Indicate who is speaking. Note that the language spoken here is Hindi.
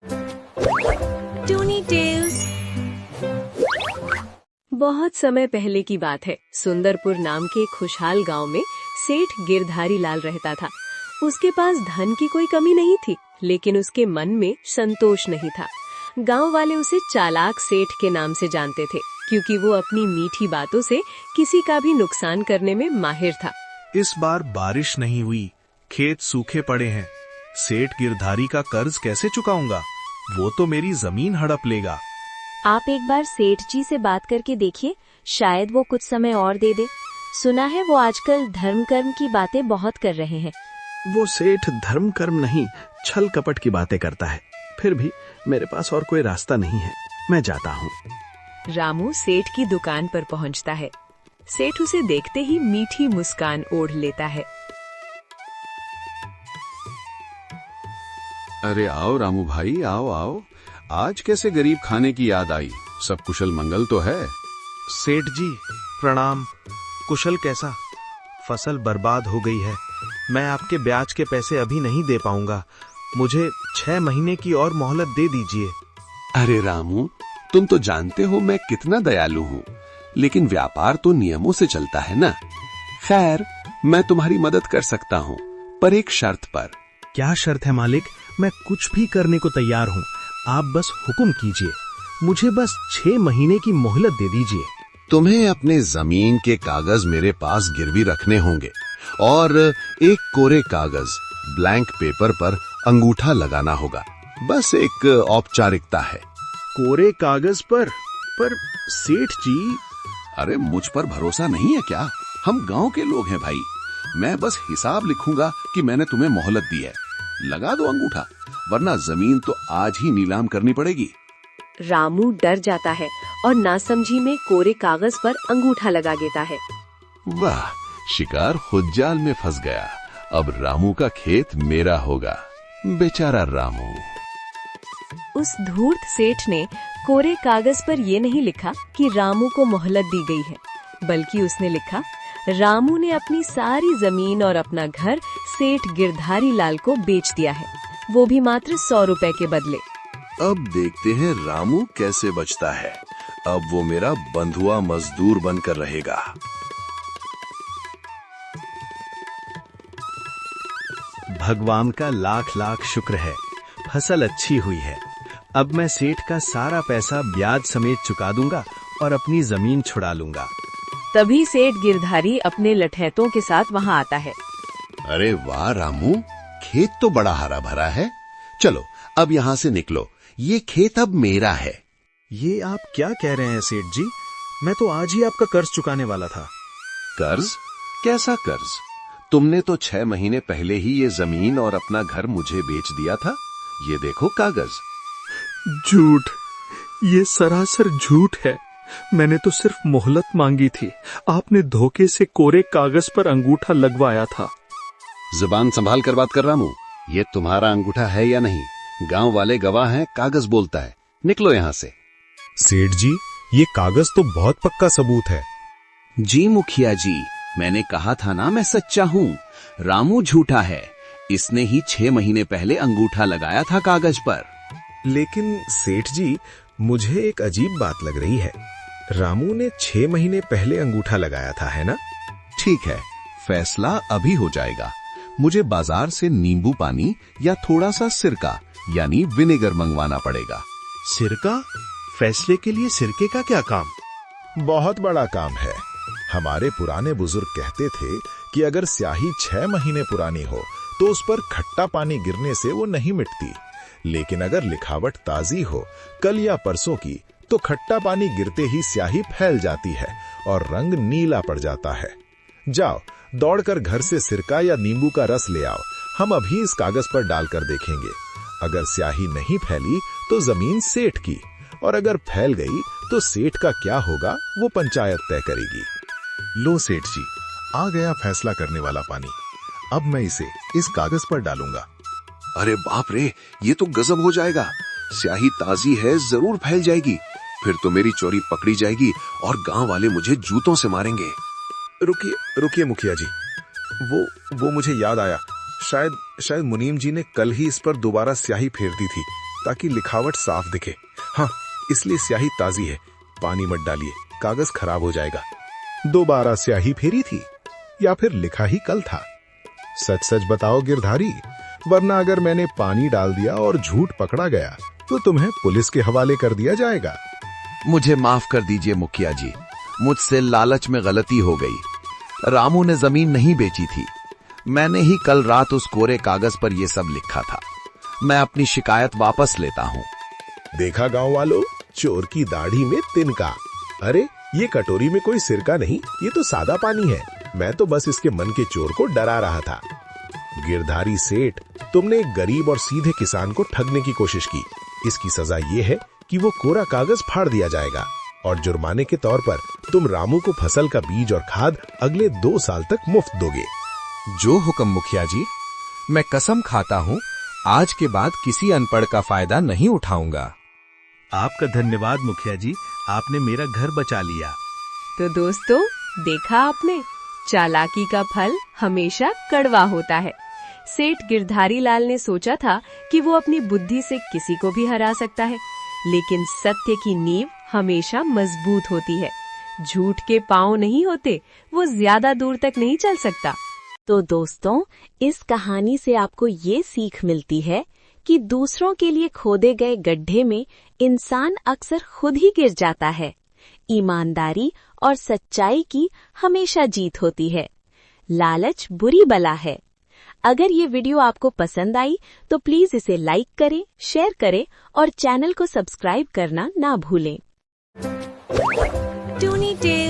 Speaker 1: टूनी टेल्स। बहुत समय पहले की बात है। सुंदरपुर नाम के एक खुशहाल गांव में सेठ गिरधारी लाल रहता था। उसके पास धन की कोई कमी नहीं थी, लेकिन उसके मन में संतोष नहीं था। गांव वाले उसे चालाक सेठ के नाम से जानते थे, क्योंकि वो अपनी मीठी बातों से किसी का भी नुकसान करने में माहिर था।
Speaker 2: इस बार बारिश नहीं हुई, खेत सूखे पड़े हैं। सेठ गिरधारी का कर्ज कैसे चुकाऊंगा? वो तो मेरी जमीन हड़प लेगा।
Speaker 3: आप एक बार सेठ जी से बात करके देखिए, शायद वो कुछ समय और दे दे। सुना है वो आजकल धर्म कर्म की बातें बहुत कर रहे हैं।
Speaker 4: वो सेठ धर्म कर्म नहीं, छल कपट की बातें करता है। फिर भी मेरे पास और कोई रास्ता नहीं है, मैं जाता हूँ।
Speaker 1: रामू सेठ की दुकान पर पहुंचता है। सेठ उसे देखते ही मीठी मुस्कान ओढ़ लेता है।
Speaker 5: अरे आओ रामू भाई, आओ आओ। आज कैसे गरीब खाने की याद आई? सब कुशल मंगल तो है?
Speaker 2: सेठ जी प्रणाम। कुशल कैसा? फसल बर्बाद हो गई है। मैं आपके ब्याज के पैसे अभी नहीं दे पाऊंगा। मुझे 6 महीने की और मोहलत दे दीजिए।
Speaker 5: अरे रामू, तुम तो जानते हो मैं कितना दयालु हूँ, लेकिन व्यापार तो नियमों से चलता है ना। खैर, मैं तुम्हारी मदद कर सकता हूँ, पर एक शर्त पर।
Speaker 2: क्या शर्त है मालिक? मैं कुछ भी करने को तैयार हूँ। आप बस हुक्म कीजिए। मुझे बस 6 महीने की मोहलत दे दीजिए।
Speaker 5: तुम्हें अपने जमीन के कागज मेरे पास गिरवी रखने होंगे और एक कोरे कागज ब्लैंक पेपर पर अंगूठा लगाना होगा। बस एक औपचारिकता है।
Speaker 4: कोरे कागज पर सेठ जी।
Speaker 5: अरे मुझ पर भरोसा नहीं है क्या? हम गांव के लोग हैं भाई। मैं बस हिसाब लिखूंगा कि मैंने तुम्हें मोहलत दी है। लगा दो अंगूठा, वरना जमीन तो आज ही नीलाम करनी पड़ेगी।
Speaker 3: रामू डर जाता है और नासमझी में कोरे कागज पर अंगूठा लगा देता है।
Speaker 5: वाह, शिकार खुद जाल में फंस गया। अब रामू का खेत मेरा होगा। बेचारा रामू।
Speaker 1: उस धूर्त सेठ ने कोरे कागज पर ये नहीं लिखा कि रामू को मोहलत दी गई है, बल्कि उसने लिखा, रामू ने अपनी सारी जमीन और अपना घर सेठ गिरधारी लाल को बेच दिया है, वो भी मात्र 100 रुपए के बदले।
Speaker 5: अब देखते हैं रामू कैसे बचता है। अब वो मेरा बंधुआ मजदूर बनकर रहेगा।
Speaker 2: भगवान का लाख लाख शुक्र है, फसल अच्छी हुई है। अब मैं सेठ का सारा पैसा ब्याज समेत चुका दूंगा और अपनी जमीन छुड़ा लूंगा।
Speaker 1: तभी सेठ गिरधारी अपने लठैतों के साथ वहां आता है।
Speaker 5: अरे वाह रामू, खेत तो बड़ा हरा भरा है। चलो अब यहाँ से निकलो, ये खेत अब मेरा है।
Speaker 2: ये आप क्या कह रहे हैं सेठ जी? मैं तो आज ही आपका कर्ज चुकाने वाला था।
Speaker 5: कर्ज? कैसा कर्ज? तुमने तो 6 महीने पहले ही ये जमीन और अपना घर मुझे बेच दिया था। ये देखो कागज।
Speaker 4: झूठ, ये सरासर झूठ है। मैंने तो सिर्फ मोहलत मांगी थी, आपने धोखे से कोरे कागज पर अंगूठा लगवाया था।
Speaker 5: जुबान संभाल कर बात कर रामू। ये तुम्हारा अंगूठा है या नहीं? गांव वाले गवाह हैं, कागज बोलता है। निकलो यहां से।
Speaker 2: सेठ जी, ये कागज तो बहुत पक्का सबूत है।
Speaker 6: जी मुखिया जी, मैंने कहा था ना मैं सच्चा हूँ। रामू झूठा है। इसने ही 6 महीने पहले अंगूठा लगाया था कागज पर।
Speaker 2: लेकिन सेठ जी, मुझे एक अजीब बात लग रही है। रामू ने 6 महीने पहले अंगूठा लगाया था, है ना?
Speaker 5: ठीक है, फैसला अभी हो जाएगा। मुझे बाजार से नींबू पानी या थोड़ा सा सिरका यानी विनेगर मंगवाना पड़ेगा।
Speaker 2: सिरका? फैसले के लिए सिरके का क्या काम?
Speaker 7: बहुत बड़ा काम है। हमारे पुराने बुजुर्ग कहते थे कि अगर स्याही 6 महीने पुरानी हो तो उस पर खट्टा पानी गिरने से वो नहीं मिटती, लेकिन अगर लिखावट ताजी हो, कल या परसों की, तो खट्टा पानी गिरते ही स्याही फैल जाती है और रंग नीला पड़ जाता है। जाओ, दौड़कर घर से सिरका या नींबू का रस ले आओ। हम अभी इस कागज पर डालकर देखेंगे। अगर स्याही नहीं फैली तो जमीन सेठ की, और अगर फैल गई तो सेठ का क्या होगा वो पंचायत तय करेगी। लो सेठ जी, आ गया फैसला करने वाला पानी। अब मैं इसे इस कागज पर डालूंगा।
Speaker 5: अरे बाप रे, ये तो गजब हो जाएगा। स्याही ताजी है, जरूर फैल जाएगी। फिर तो मेरी चोरी पकड़ी जाएगी और गांव वाले मुझे जूतों से मारेंगे।
Speaker 7: रुकिए मुखिया जी, वो मुझे याद आया। शायद मुनीम जी ने कल ही इस पर दोबारा स्याही फेर दी थी। ताकि लिखावट साफ दिखे। हाँ, इसलिए स्याही ताजी है, पानी मत डालिए, कागज खराब हो जाएगा। दोबारा स्याही फेरी थी या फिर लिखा ही कल था? सच सच बताओ गिरधारी, वरना अगर मैंने पानी डाल दिया और झूठ पकड़ा गया तो तुम्हें पुलिस के हवाले कर दिया जाएगा।
Speaker 6: मुझे माफ कर दीजिए मुखिया जी, मुझसे लालच में गलती हो गई। रामू ने जमीन नहीं बेची थी, मैंने ही कल रात उस कोरे कागज पर यह सब लिखा था। मैं अपनी शिकायत वापस लेता हूँ।
Speaker 7: देखा गांव वालों, चोर की दाढ़ी में तिनका। अरे ये कटोरी में कोई सिरका नहीं, ये तो सादा पानी है। मैं तो बस इसके मन के चोर को डरा रहा था। गिरधारी सेठ, तुमने एक गरीब और सीधे किसान को ठगने की कोशिश की। इसकी सजा ये है कि वो कोरा कागज फाड़ दिया जाएगा और जुर्माने के तौर पर तुम रामू को फसल का बीज और खाद अगले 2 साल तक मुफ्त दोगे।
Speaker 8: जो हुक्म मुखिया जी, मैं कसम खाता हूँ आज के बाद किसी अनपढ़ का फायदा नहीं उठाऊंगा।
Speaker 2: आपका धन्यवाद मुखिया जी, आपने मेरा घर बचा लिया।
Speaker 1: तो दोस्तों, देखा आपने, चालाकी का फल हमेशा कड़वा होता है। सेठ गिरधारी लाल ने सोचा था कि वो अपनी बुद्धि से किसी को भी हरा सकता है, लेकिन सत्य की नींव हमेशा मजबूत होती है। झूठ के पांव नहीं होते, वो ज्यादा दूर तक नहीं चल सकता।
Speaker 3: तो दोस्तों, इस कहानी से आपको ये सीख मिलती है कि दूसरों के लिए खोदे गए गड्ढे में इंसान अक्सर खुद ही गिर जाता है। ईमानदारी और सच्चाई की हमेशा जीत होती है। लालच बुरी बला है। अगर ये वीडियो आपको पसंद आई तो प्लीज इसे लाइक करें, शेयर करें और चैनल को सब्सक्राइब करना ना भूलें।
Speaker 1: टूनी टेल